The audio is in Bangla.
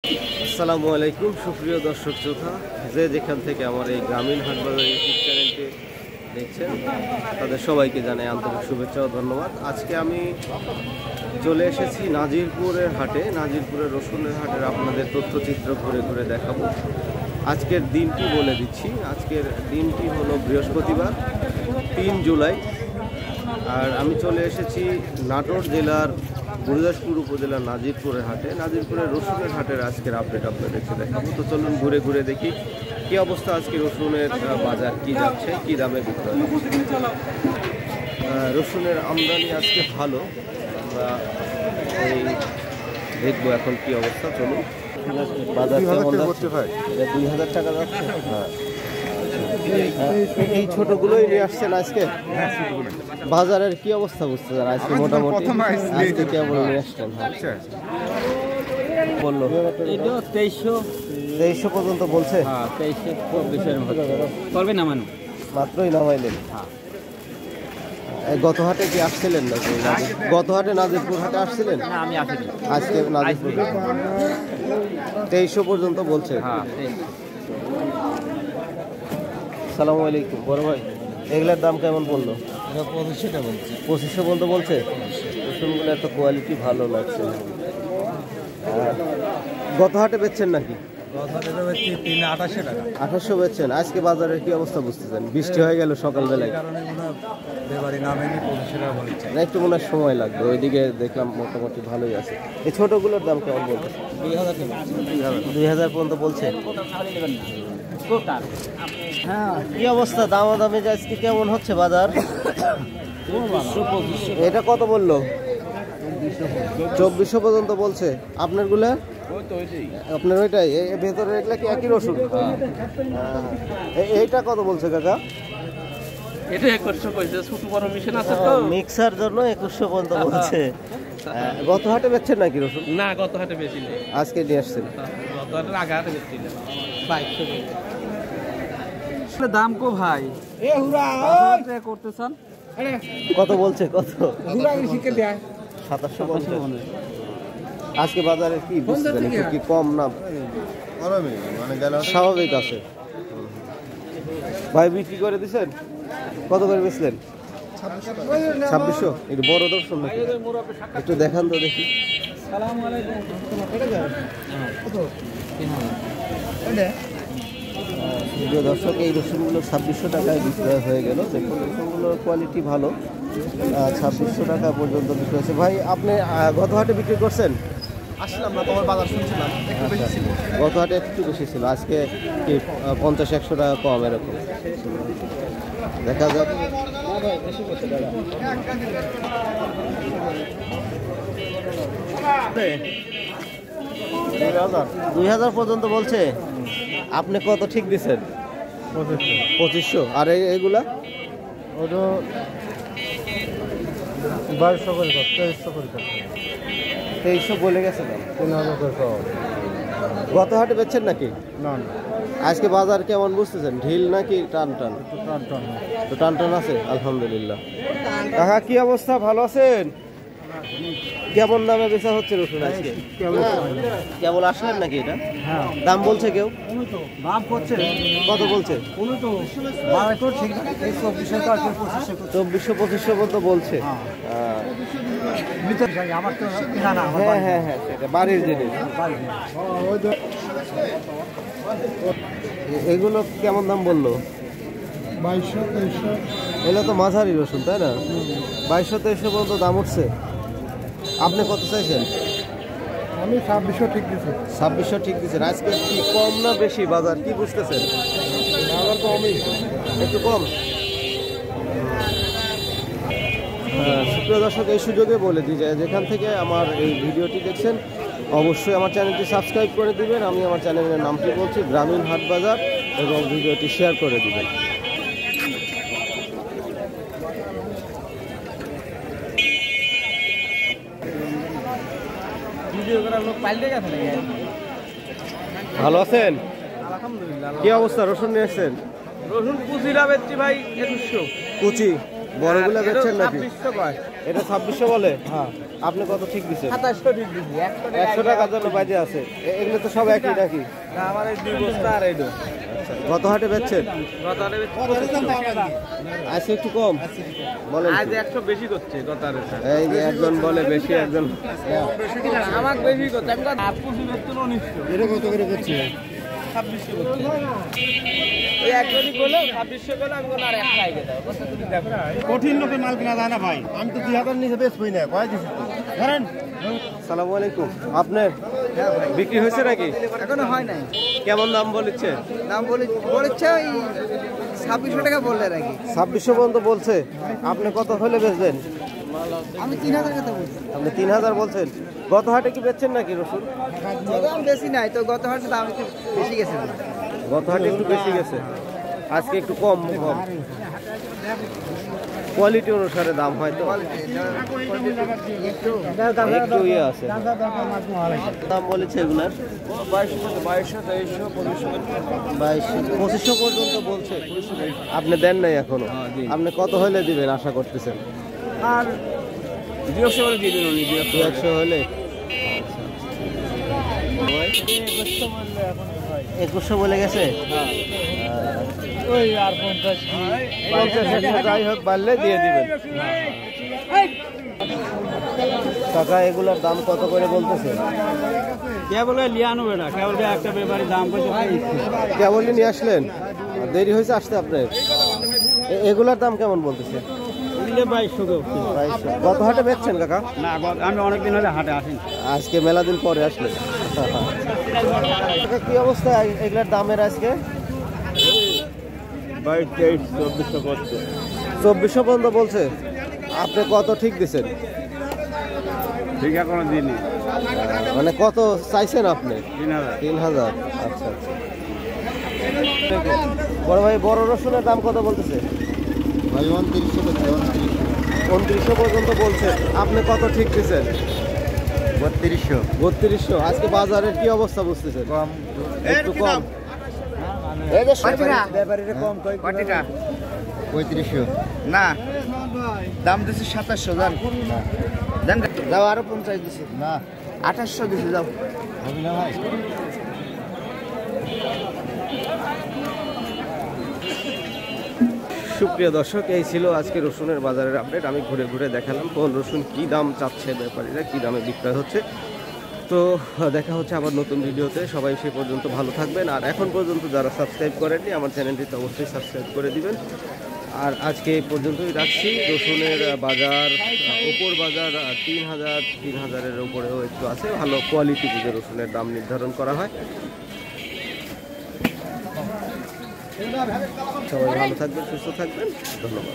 আসসালামু আলাইকুম সুপ্রিয় দর্শক শ্রোতা, যে যেখান থেকে আমার এই গ্রামীণ হাটবাজার ইউটিউব চ্যানেলটি দেখছেন তাদের সবাইকে জানাই আন্তরিক শুভেচ্ছা ও ধন্যবাদ। আজকে আমি চলে এসেছি নাজিরপুরের হাটে। নাজিরপুরের রসুনের হাটের আপনাদের তথ্যচিত্র ঘুরে ঘুরে দেখাবো। আজকের দিনটি বলে দিচ্ছি। আজকের দিনটি হলো বৃহস্পতিবার 3 জুলাই। আর আমি চলে এসেছি নাটোর জেলার গুরুদাসপুর উপজেলার নাজিরপুরের হাটে। নাজিরপুরের রসুনের হাটের আজকের আপডেট আপনাদেরকে দেখাবো। তো চলুন ঘুরে ঘুরে দেখি কি অবস্থা, আজকে রসুনের বাজার কি যাচ্ছে, কি দামে বিক্রয়। রসুনের আমদানি আজকে ভালো, আমরা এই দেখবো এখন কি অবস্থা। চলুন বাজার কেমন যাচ্ছে। 2000 টাকা যাচ্ছে। এই ছোটগুলোই নিয়ে আসছেন আজকে। বাজারের কি অবস্থা বুঝতে চান আজকে? মোটামুটি আজকে কেমন নিয়ে আসছেন? বললো 2300 পর্যন্ত বলছে। 2300 মাত্রই নামাইলেন। গত হাটে কি আসছিলেন নাকি? গত হাটে নাজিরপুর হাটে আসছিলেন? আমি আসিনি আজকে নাজিরপুর 2300 পর্যন্ত বলছে। সালামু আলাইকুম বড় ভাই, এগুলার দাম কেমন বললো? 2500 পর্যন্ত বলছে। রসুনগুলো এত কোয়ালিটি ভালো লাগছে। গত হাটে বেচছেন নাকি? 2800 বেচছেন। আজকে বাজারের কি অবস্থা বুঝতেছেন? বৃষ্টি হয়ে গেল সকালবেলায়, একটু মনে হয় সময় লাগবে। ওইদিকে দেখলাম মোটামুটি ভালোই আছে। এই ছোটগুলোর দাম কেমন বলছে? 2000 পর্যন্ত বলছে। হ্যাঁ, কি অবস্থা দামাদামি আজকে কেমন হচ্ছে বাজার? এটা কত বললো? 2400 পর্যন্ত বলছে। আপনারগুলা? আপনার ওইটাই ভেতরে এগুলা কি একই রসুন? এইটা কত বলছে কাকা? এটা 2100 কইছে, ছোট বড় মিশন আছে তো মিক্সার জন্য 2100 পর্যন্ত বলছে। গত হাটে বেচছেন নাকি রসুন? না, গত হাটে বেশি নেই, আজকে নিয়ে আসছেন। গত হাটের আগে হাটে বেশি নেই। 2200 দাম কো ভাই? এ হুরা করতে চান কত বলছে? কত? হুরা শিখে দেয় 2750। আজকে বাজারে কি বুঝছেন, একটু কি কম না স্বাভাবিক আছে? ভাই বিক্রি করে দিছেন? কত করে বেচলেন? 2600। একটু বড় দর্শন নাকি? একটু দেখান তো দেখি। প্রিয় দর্শক, এই রসুনগুলো 2600 টাকায় বিক্রয় হয়ে গেল। দেখুন রসুনগুলোর কোয়ালিটি ভালো। 2600 টাকা পর্যন্ত বিক্রি হয়েছে। ভাই আপনি গত হাটে বিক্রি করছেন? আসলাম না, তোমার বাজার শুনছিলাম একটু বেশি ছিল। গত হাটে একটু বেশি ছিল, আজকে কি 50-100 টাকা কম এরকম দেখা যাক। 2000 পর্যন্ত বলছে। আপনি কত ঠিক দিচ্ছেন? 2500। আর এইগুলা? 2200 করে, 2300 বলে গেছে। গত হাটে বেচছেন নাকি? না, আজকে বাজার কেমন বুঝতেছেন? ঢিল নাকি টান টান? তো টান টান আছে আলহামদুলিল্লাহ। কাকা কি অবস্থা, ভালো আছেন? কেমন দামে বেচা হচ্ছে রসুন আজকে? কেবল আসলেন নাকি? এটা দাম বলছে কেউ? কত বলছে? 2400-2500 পর্যন্ত বলছে। হ্যাঁ হ্যাঁ হ্যাঁ, সেটা বাড়ির জিনিস। এগুলো কেমন দাম বললো? 2200-2300। এগুলো তো মাঝারি রসুন তাই না? 2200-2300 পর্যন্ত দাম উঠছে। আপনি কত চাইছেন? আমি 2600 ঠিক দিচ্ছি। 2600 ঠিক দিচ্ছেন। আজকে কি কম না বেশি বাজার কি বুঝতেছেন? বাজার কমই, একটু কম। সুপ্রিয় দর্শক, এই সুযোগে বলে দিই যে যেখান থেকে আমার এই ভিডিওটি দেখছেন অবশ্যই আমার চ্যানেলটি সাবস্ক্রাইব করে দিবেন। আমি আমার চ্যানেলের নামটি বলছি গ্রামীণ হাট বাজার, এবং ভিডিওটি শেয়ার করে দিবেন। ভালো আছেন? আলহামদুলিল্লাহ। কি অবস্থা? রসুন নিয়ে এসছেন? রসুন কুচিরা বেচছি ভাই 2100। কুচি বড়গুলো বেচছেন নাকি? 2600 কয়। এটা 2600 বলে? হ্যাঁ। আপনি কত ঠিক দিচ্ছেন? 2700 ঠিক দিছি। 100 টাকার জন্য বাইরে আছে। এগুলো তো সব একই নাকি? না, আমার এই 2 বস্তা আর এইটো। গত হাটে বেচছেন? গত হাটে 2500। আজকে একটু কম বলেন আজ কি? 100 বেশি করছে গত হাটে। এই যে একজন বলে বেশি, একজন আমাকে বেশি করছে। আমি কত 1900। এটা কত করে করছে? 2600 করছে। ওই একজনই বললো 2600 বলে আমি বললাম আর 1 টাকা দাও। বস্তা তুমি দেখো। কঠিন লোকের মাল কিনা যায় না ভাই, আমি তো 2000 নিচে বেচবই না, কয় দিছি তো ধরেন। সালামু আলাইকুম। আপনার বিক্রি হয়েছে নাকি? এখনো হয় নাই। কেমন দাম বলেছে? দাম বলেছে ওই 2600 টাকা বললে নাকি? 2600 পর্যন্ত বলছে। আপনি কত হলে বেচবেন? আমি 3000 কথা বলছি। আপনি 3000 বলছেন। গত হাটে কি বেচছেন নাকি রসুন? দাম বেশি নাই তো, গত হাটে দাম একটু বেশি গেছে। গত হাটে একটু বেশি গেছে, আজকে একটু কম কম। কোয়ালিটি অনুসারে দাম হয়তো একটু ইয়ে আছে। দাম বলেছে এগুলার 2200-2500 পর্যন্ত বলছে। আপনি দেন নাই এখনো? আপনি কত হলে দিবেন আশা করতেছেন? আর 200 করে দিয়ে দিন উনি। 200 হলে 2100 বলে গেছে। ওই আর 50 50 যাই হোক বাড়লে দিয়ে দিবেন। কাকা এগুলার দাম কত করে বলতেছে? কে বলে লিয়ানো বেটা, কে বলে একটা ব্যাপারী দাম কইছে ভাই। কেবলই নিয়ে আসলেন? দেরি হয়েছে আসতে আপনার? এগুলার দাম কেমন বলতেছে? দিলে 2200 কে। 2200। গত হাটে বেচছেন কাকা? না, আমি অনেকদিন হলে হাটে আসি। আজকে মেলা দিন পরে আসলেন। কাকা কি অবস্থা এগুলার দামের আজকে? 2200-2400 করছে। 2400 পর্যন্ত বলছে। আপনি কত ঠিক দিচ্ছেন? ঠিক আছে, কোনো দিনই মানে কত চাইছেন আপনি? 3000। 3000। আচ্ছা আচ্ছা। বড় ভাই বড় রসুনের দাম কত বলতেছে? ভাই 2900 করছে, 2900 পর্যন্ত বলছে। আপনি কত ঠিক দিচ্ছেন? 3200 3200। আজকে বাজারের কি অবস্থা বুঝতেছেন? কম। একটু কম। ব্যাপারীরা কম কই কয়টা? 3500 না, দাম দিছে 2700 জান। দেন দাও, আরো 50 দিছে। না 2800 দিছে, দাও। হবে না ভাই। সুপ্রিয় দর্শক, এই ছিল আজকে রসুনের বাজারের আপডেট। আমি ঘুরে ঘুরে দেখালাম কোন রসুন কী দাম চাচ্ছে, ব্যাপারীরা কী দামে বিক্রয় হচ্ছে। তো দেখা হচ্ছে আবার নতুন ভিডিওতে। সবাই সে পর্যন্ত ভালো থাকবেন। আর এখন পর্যন্ত যারা সাবস্ক্রাইব করেননি আমার চ্যানেলটিতে অবশ্যই সাবস্ক্রাইব করে দিবেন। আর আজকে এই পর্যন্তই রাখছি। রসুনের বাজার, ওপর বাজার 3000-3000-এর উপরেও একটু আছে। ভালো কোয়ালিটি বুঝে রসুনের দাম নির্ধারণ করা হয়। সবাই ভালো থাকবেন, সুস্থ থাকবেন। ধন্যবাদ।